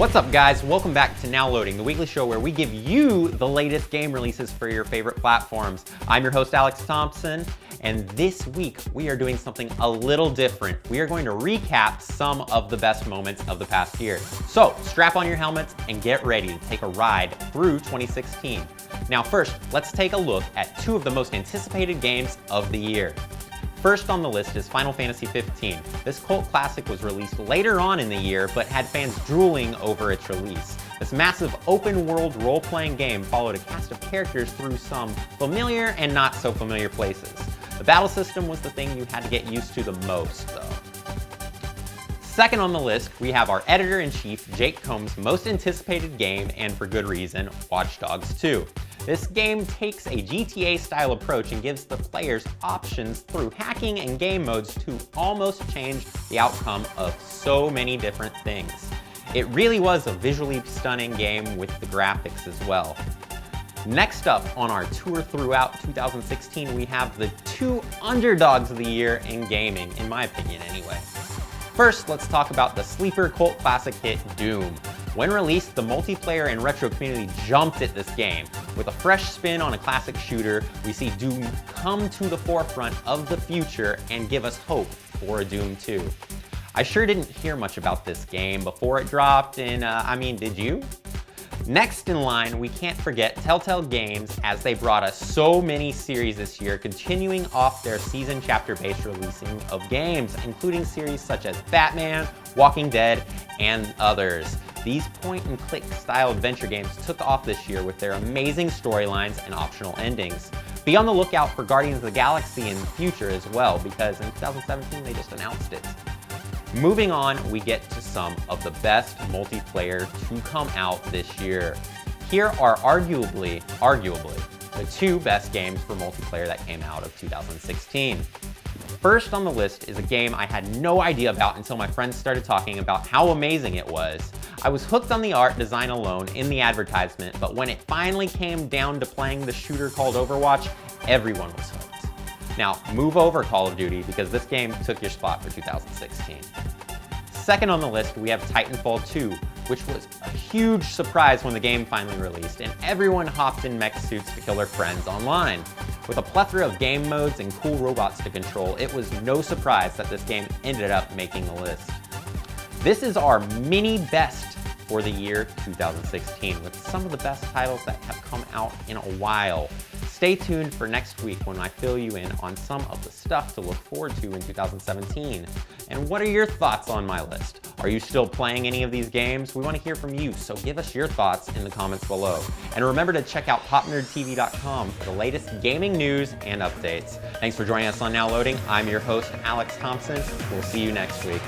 What's up, guys? Welcome back to Now Loading, the weekly show where we give you the latest game releases for your favorite platforms. I'm your host, Alex Thompson, and this week we are doing something a little different. We are going to recap some of the best moments of the past year. So strap on your helmets and get ready to take a ride through 2016. Now first, let's take a look at two of the most anticipated games of the year. First on the list is Final Fantasy XV. This cult classic was released later on in the year, but had fans drooling over its release. This massive open-world role-playing game followed a cast of characters through some familiar and not so familiar places. The battle system was the thing you had to get used to the most, though. Second on the list, we have our editor-in-chief, Jake Combs' most anticipated game, and for good reason, Watch Dogs 2. This game takes a GTA-style approach and gives the players options through hacking and game modes to almost change the outcome of so many different things. It really was a visually stunning game with the graphics as well. Next up on our tour throughout 2016, we have the two underdogs of the year in gaming, in my opinion anyway. First, let's talk about the sleeper cult classic hit Doom. When released, the multiplayer and retro community jumped at this game. With a fresh spin on a classic shooter, we see Doom come to the forefront of the future and give us hope for a Doom 2. I sure didn't hear much about this game before it dropped, and did you? Next in line, we can't forget Telltale Games, as they brought us so many series this year, continuing off their season chapter-based releasing of games, including series such as Batman, Walking Dead, and others. These point-and-click style adventure games took off this year with their amazing storylines and optional endings. Be on the lookout for Guardians of the Galaxy in the future as well, because in 2017 they just announced it. Moving on, we get to some of the best multiplayer to come out this year. Here are arguably, the two best games for multiplayer that came out of 2016. First on the list is a game I had no idea about until my friends started talking about how amazing it was. I was hooked on the art design alone in the advertisement, but when it finally came down to playing the shooter called Overwatch, everyone was hooked. Now, move over Call of Duty, because this game took your spot for 2016. Second on the list, we have Titanfall 2, which was a huge surprise when the game finally released, and everyone hopped in mech suits to kill their friends online. With a plethora of game modes and cool robots to control, it was no surprise that this game ended up making the list. This is our mini best for the year 2016, with some of the best titles that have come out in a while. Stay tuned for next week when I fill you in on some of the stuff to look forward to in 2017. And what are your thoughts on my list? Are you still playing any of these games? We want to hear from you, so give us your thoughts in the comments below. And remember to check out PopNerdTV.com for the latest gaming news and updates. Thanks for joining us on Now Loading. I'm your host, Alex Thompson. We'll see you next week.